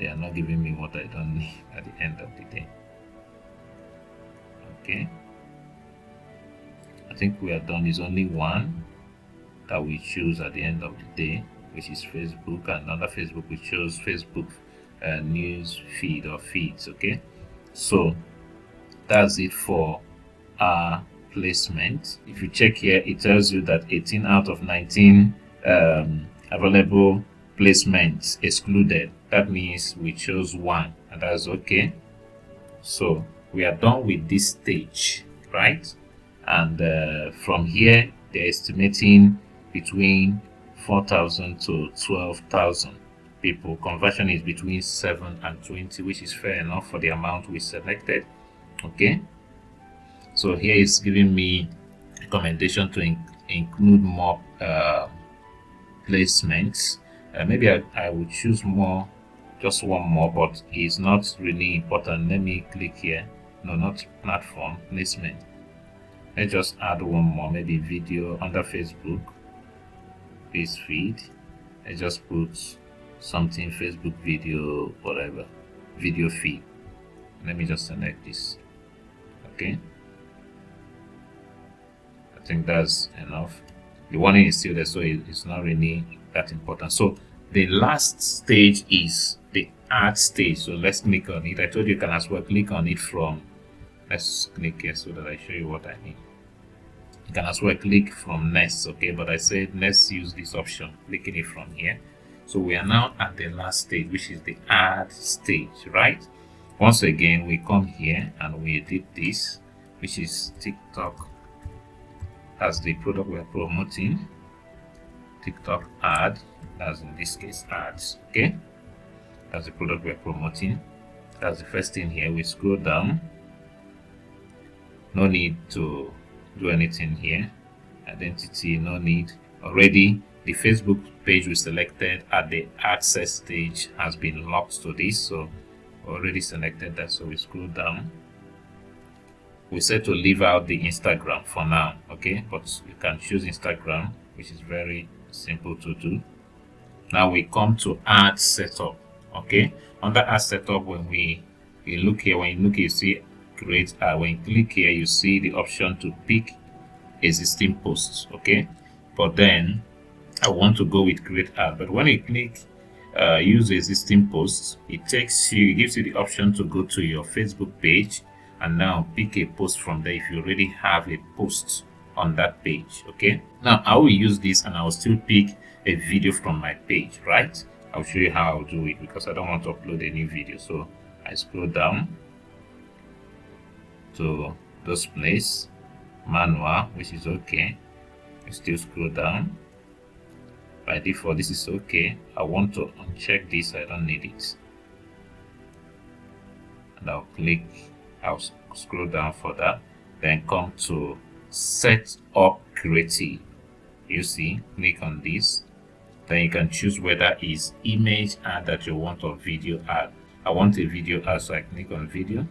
They are not giving me what I don't need at the end of the day. Okay, I think we are done. There's only one that we choose at the end of the day, which is Facebook, and under Facebook we chose Facebook news feed or feeds. Okay, so that's it for our placement. If you check here, it tells you that 18 out of 19 available placements excluded. That means we chose one, and that's okay. So we are done with this stage, right? And from here they're estimating between 4,000 to 12,000 people. Conversion is between 7 and 20, which is fair enough for the amount we selected. Okay, so here is giving me recommendation to include more placements. Maybe I would choose more, just one more, but it's not really important. Let me click here. No, not platform, placement. Let's just add one more, maybe video under Facebook, this feed. I just put something Facebook video, whatever, video feed. Let me just select this. Okay, I think that's enough. The warning is still there, so it's not really that important. So the last stage is the add stage. So let's click on it. I told you can as well click on it from, let's click here so that I show you what I mean. You can as well click from next. Okay, but I said let's use this option, clicking it from here. So we are now at the last stage, which is the add stage, right? Once again, we come here and we edit this, which is TikTok as the product we are promoting. TikTok ad, that's in this case ads. Okay, that's the product we are promoting. That's the first thing here. We scroll down. No need to do anything here. Identity, no need. Already the Facebook page we selected at the access stage has been locked to this, so already selected that. So we scroll down. We said to leave out the Instagram for now, okay, but you can choose Instagram, which is very simple to do. Now we come to ad setup. Okay, under ad setup, when you look here, you see create ad. When you click here, you see the option to pick existing posts. Okay, but then I want to go with create ad. But when you click use existing posts, it gives you the option to go to your Facebook page and now pick a post from there if you already have a post on that page. Okay, now I will use this and I will still pick a video from my page, right? I'll show you how I'll do it because I don't want to upload a new video. So I scroll down to this place, manual, which is okay. I still scroll down. By default, this is okay. I want to uncheck this. I don't need it. And I'll scroll down for that. Then come to set up creative. You see, click on this. Then you can choose whether it's image ad that you want or video ad. I want a video ad, so I click on video.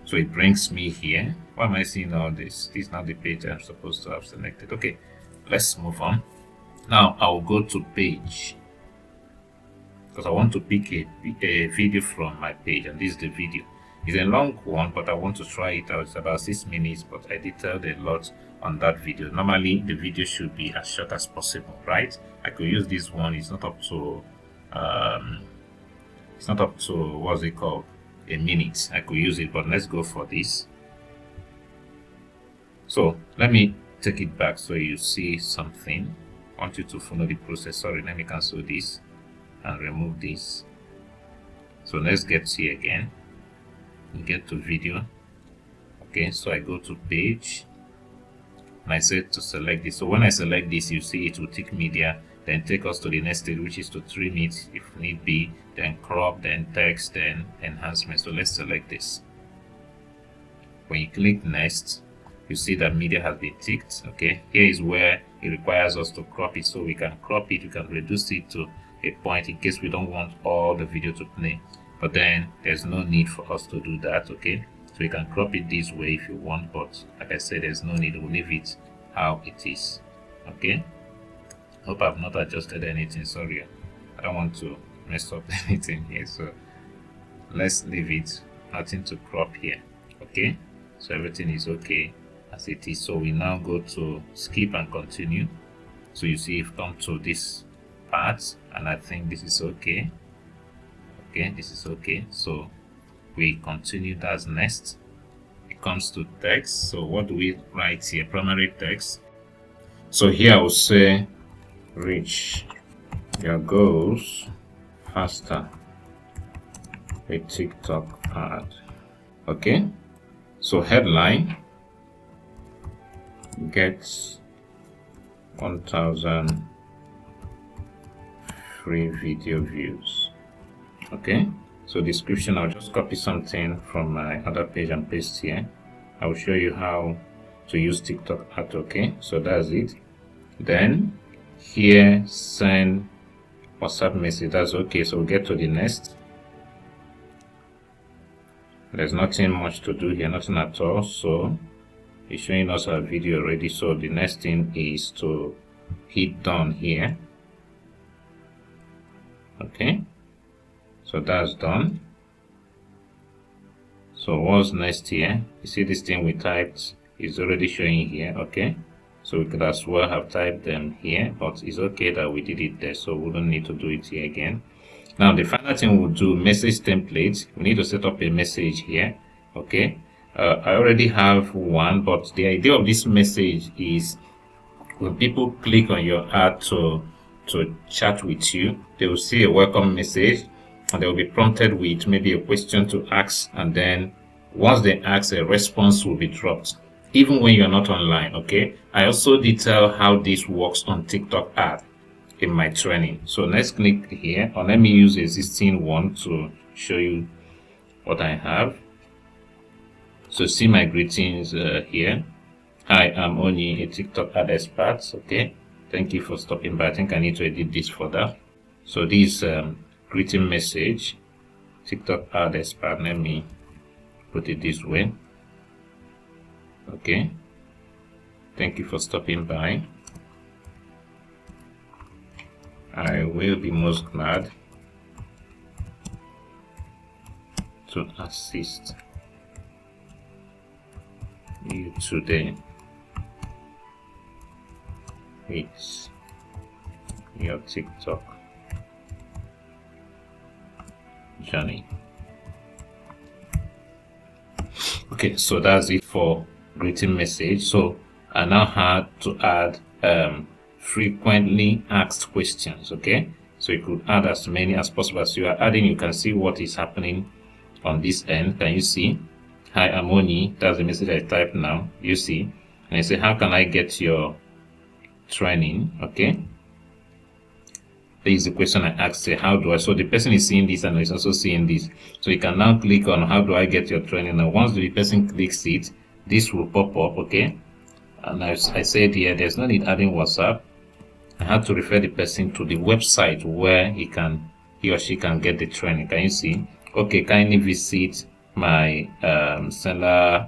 So it brings me here. Why am I seeing all this? This is not the page I'm supposed to have selected. Okay, let's move on. Now I will go to page because I want to pick a video from my page, and this is the video. It's a long one, but I want to try it out. It's about 6 minutes, but I detailed a lot on that video. Normally the video should be as short as possible, right? I could use this one. It's not up to what's it called, a minute. I could use it, but let's go for this. So let me take it back so you see something. I want you to follow the process. Sorry, let me cancel this and remove this. So let's get here again. We get to video. Okay, so I go to page and I said to select this. So when I select this, you see it will take media, then take us to the next stage, which is to trim it if need be, then crop, then text, then enhancement. So let's select this. When you click next, you see that media has been ticked. Okay, here is where it requires us to crop it. So we can crop it, we can reduce it to a point in case we don't want all the video to play. But then there's no need for us to do that. Okay, so you can crop it this way if you want, but like I said, there's no need. We'll leave it how it is. Okay, hope I've not adjusted anything. Sorry, I don't want to messed up anything here, so let's leave it, nothing to crop here. Okay, so everything is okay as it is. So we now go to skip and continue. So you see you've come to this part, and I think this is okay. Okay, this is okay. So we continue. That's next. It comes to text. So what do we write here? Primary text. So here I will say reach your goals faster with TikTok ad. Okay, so headline, gets 1000 free video views. Okay, so description, I'll just copy something from my other page and paste here. I will show you how to use TikTok ad. Okay, so that's it. Then here, send WhatsApp message. That's okay. So we'll get to the next. There's nothing much to do here, nothing at all. So it's showing us our video already. So the next thing is to hit done here. Okay, so that's done. So what's next here? You see this thing we typed is already showing here. Okay, so we could as well have typed them here, but it's okay that we did it there, so we don't need to do it here again. Now the final thing we'll do, message template. We need to set up a message here. Okay, I already have one, but the idea of this message is when people click on your ad to chat with you, they will see a welcome message, and they will be prompted with maybe a question to ask, and then once they ask, a response will be dropped even when you're not online. Okay, I also detail how this works on TikTok ad in my training. So let's click here, or let me use the existing one to show you what I have. So see my greetings here. Hi, I'm Onyi, a TikTok ad expert. Okay, thank you for stopping by. I think I need to edit this further. So this greeting message, TikTok ad expert, let me put it this way. Okay, thank you for stopping by. I will be most glad to assist you today with your TikTok journey. Okay, so that's it for greeting message. So I now had to add frequently asked questions. Okay, so you could add as many as possible. As you are adding, you can see what is happening on this end. Can you see? Hi, I'm Onyi. That's the message I typed now. You see, and I say, how can I get your training? Okay, this is the question I asked. Say, how do I? So the person is seeing this and is also seeing this. So you can now click on how do I get your training. Now once the person clicks it, this will pop up. Okay, and I said here, there's no need adding WhatsApp. I had to refer the person to the website where he or she can get the training. Can you see? Okay, kindly visit my seller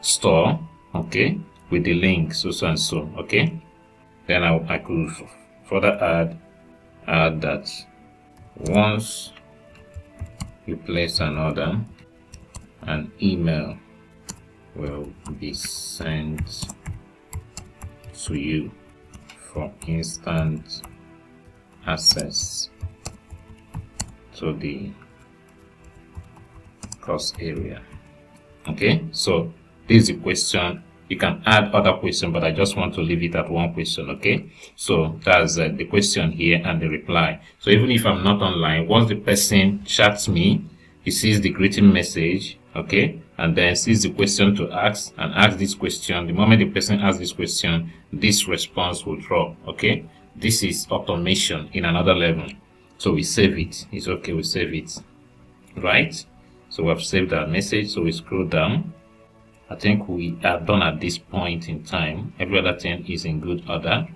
store. Okay, with the link so and so. Okay, then I could further add that once you place an order, an email will be sent to you for instant access to the course area. Okay, so this is the question. You can add other questions, but I just want to leave it at one question. Okay, so that's the question here and the reply. So even if I'm not online, once the person chats me, he sees the greeting message, okay, and then sees the question to ask and asks this question. The moment the person asks this question, this response will drop. Okay, this is automation in another level. So we save it. It's okay, we save it, right? So we have saved our message. So we scroll down. I think we are done at this point in time. Every other thing is in good order.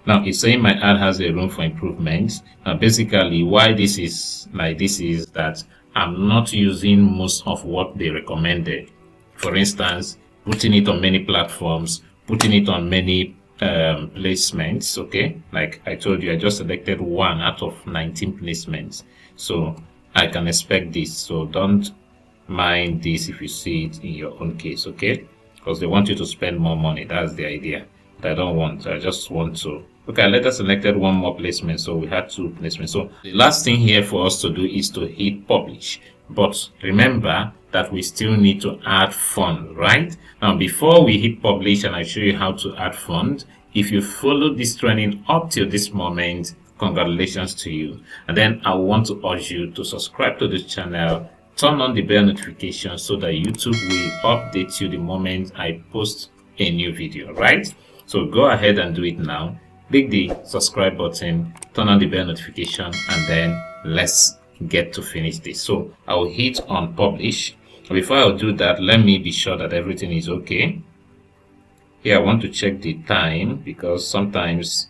Now it's saying my ad has a room for improvement. Now basically why this is like this is that I'm not using most of what they recommended. For instance, putting it on many platforms, putting it on many placements. Okay, like I told you, I just selected one out of 19 placements. So I can expect this. So don't mind this if you see it in your own case, okay? Because they want you to spend more money. That's the idea. But I don't want. I just want to. Okay, I later selected one more placement, so we had 2 placements. So the last thing here for us to do is to hit publish. But remember that we still need to add fund, right? Now, before we hit publish and I show you how to add fund, if you follow this training up till this moment, congratulations to you. And then I want to urge you to subscribe to this channel, turn on the bell notification so that YouTube will update you the moment I post a new video, right? So go ahead and do it now. Click the subscribe button, turn on the bell notification, and then let's get to finish this. So I'll hit on publish. Before I'll do that, let me be sure that everything is okay. Here I want to check the time, because sometimes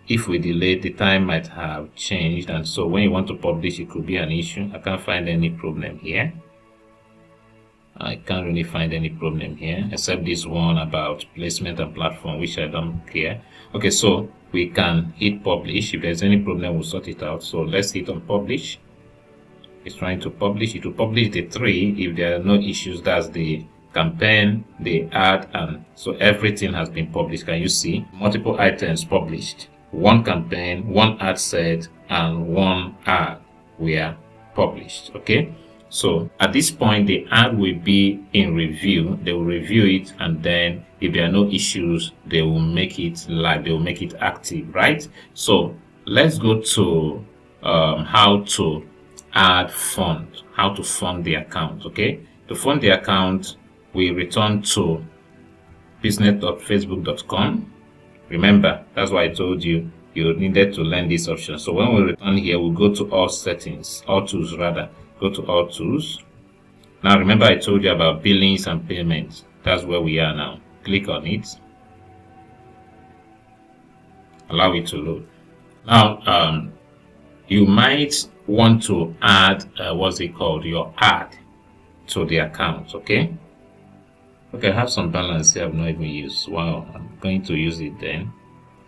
if we delay, the time might have changed, and so when you want to publish, it could be an issue. I can't find any problem here. I can't really find any problem here, except this one about placement and platform, which I don't care. Okay, so we can hit publish. If there's any problem, we'll sort it out. So let's hit on publish. It's trying to publish. It will publish the 3. If there are no issues, that's the campaign, the ad, and so everything has been published. Can you see multiple items published? 1 campaign, 1 ad set, and 1 ad were published. Okay, so at this point the ad will be in review. They will review it, and then if there are no issues, they will make it live, they will make it active, right? So let's go to how to add fund, how to fund the account. Okay, to fund the account, we return to business.facebook.com. Remember, that's why I told you you needed to learn this option. So when we return here, we'll go to all settings, all tools rather. Go to all tools. Now remember I told you about billings and payments. That's where we are now. Click on it. Allow it to load. Now you might want to add what's it called, your ad to the account. Okay, I have some balance here I've not even used. Wow, I'm going to use it then.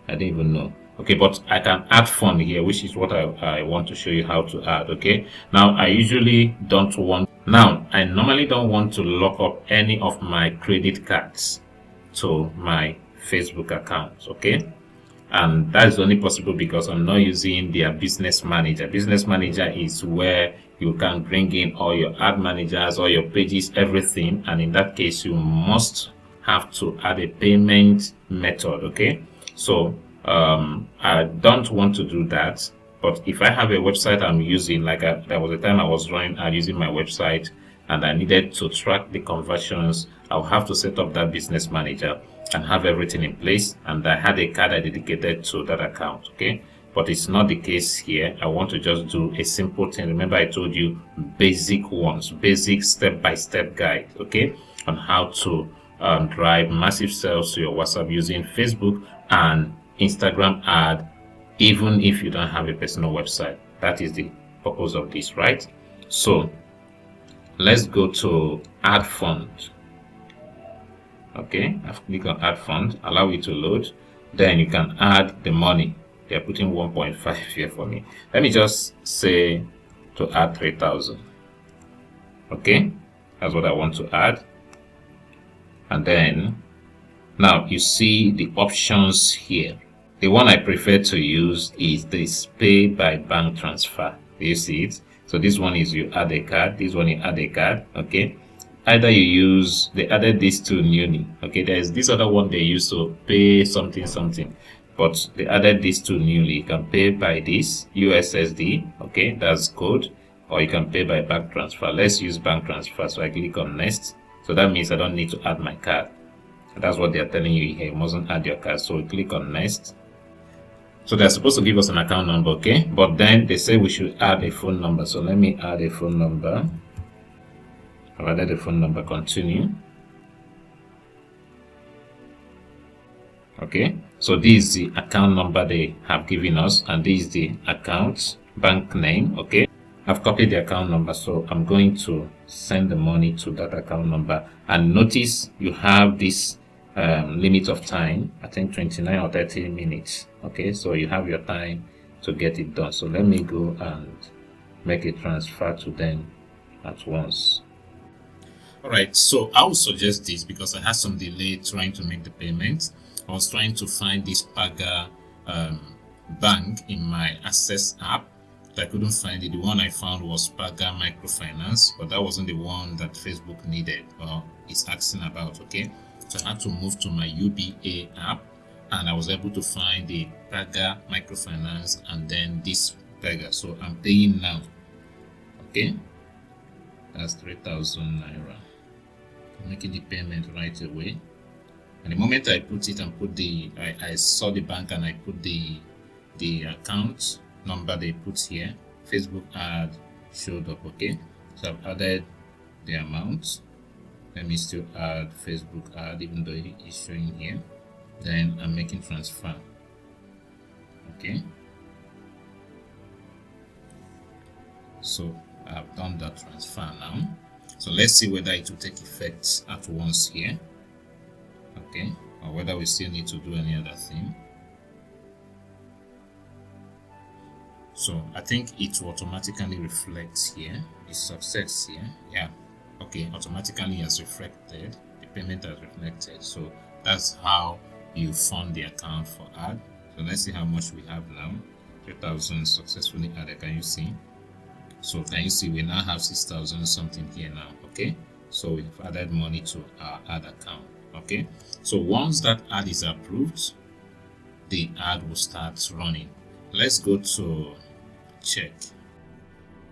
I didn't even know. Okay, but I can add fund here, which is what I want to show you how to add. Okay, now I normally don't want to lock up any of my credit cards to my Facebook account. Okay, and that's only possible because I'm not using their business manager. Business manager is where you can bring in all your ad managers, all your pages, everything, and in that case you must have to add a payment method. Okay, so I don't want to do that, but if I have a website I'm using, like there was a time I was running ad using my website and I needed to track the conversions, I'll have to set up that business manager and have everything in place, and I had a card I dedicated to that account. Okay, but it's not the case here. I want to just do a simple thing. Remember I told you basic step-by-step guide, okay, on how to drive massive sales to your WhatsApp using Facebook and Instagram ad, even if you don't have a personal website. That is the purpose of this, right? So let's go to add fund. Okay, I've clicked on add fund, allow it to load. Then you can add the money. They're putting 1.5 here for me. Let me just say to add 3,000. Okay, that's what I want to add. And then now you see the options here. The one I prefer to use is this pay by bank transfer. Do you see it? So this one is you add a card, this one you add a card. Okay, either you use, they added this to newly. Okay, there's this other one they use to pay something, but they added this to newly. You can pay by this USSD. Okay, that's code, or you can pay by bank transfer. Let's use bank transfer. So I click on next. So that means I don't need to add my card. That's what they're telling you here. You mustn't add your card. So we click on next. So they're supposed to give us an account number, okay? But then they say we should add a phone number. So let me add a phone number. I've added a phone number. Continue. Okay. So this is the account number they have given us, and this is the account bank name. Okay. I've copied the account number, so I'm going to send the money to that account number. And notice you have this limit of time, I think 29 or 30 minutes. Okay, so you have your time to get it done. So let me go and make a transfer to them at once. All right, so I would suggest this because I had some delay trying to make the payment. I was trying to find this Paga bank in my Access app. I couldn't find it. The one I found was Paga Microfinance, but that wasn't the one that Facebook needed or is asking about. Okay, so I had to move to my UBA app, and I was able to find the Paga Microfinance and then this Paga. So I'm paying now. Okay, that's 3,000 naira. I'm making the payment right away. And the moment I put it and put I saw the bank and I put the account number they put here, Facebook ad showed up. Okay, so I've added the amount. Let me still add Facebook ad even though it is showing here. Then I'm making transfer. Okay, so I've done that transfer now. So let's see whether it will take effect at once here. Okay, or whether we still need to do any other thing. So I think it will automatically reflect here the success here. Yeah, okay, automatically has reflected, the payment has reflected. So that's how you fund the account for ad. So let's see how much we have now. 3,000 successfully added. Can you see? So can you see we now have 6,000 something here now? Okay, so we've added money to our ad account. Okay, so once that ad is approved, the ad will start running. Let's go to check.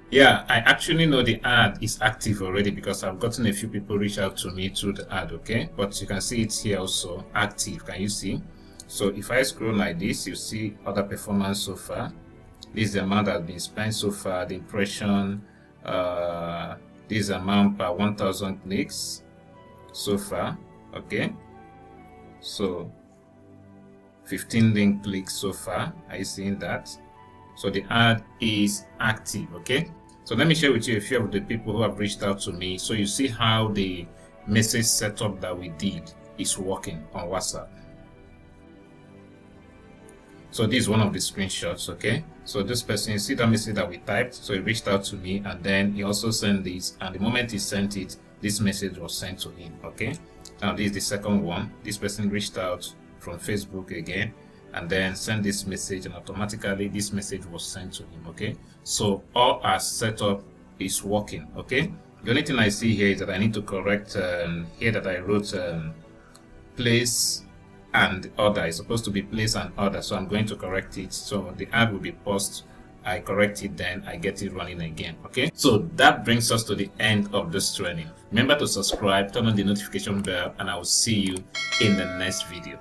Yeah, I actually know the ad is active already because I've gotten a few people reach out to me through the ad. Okay, but you can see it here also active. Can you see? So if I scroll like this, you see other performance so far. This is the amount that has been spent so far, the impression, this amount per 1,000 clicks so far. Okay, so 15 link clicks so far. Are you seeing that? So the ad is active. Okay, so let me share with you a few of the people who have reached out to me, so you see how the message setup that we did is working on WhatsApp. So this is one of the screenshots. Okay, so this person, you see that message that we typed, so he reached out to me and then he also sent this, and the moment he sent it, this message was sent to him. Okay, now this is the second one. This person reached out from Facebook again and then sent this message, and automatically this message was sent to him. Okay, so all our setup is working. Okay, the only thing I see here is that I need to correct here that I wrote place and order. Is supposed to be place and order, so I'm going to correct it. So the ad will be paused, I correct it, then I get it running again. Okay, so that brings us to the end of this training. Remember to subscribe, turn on the notification bell, and I will see you in the next video.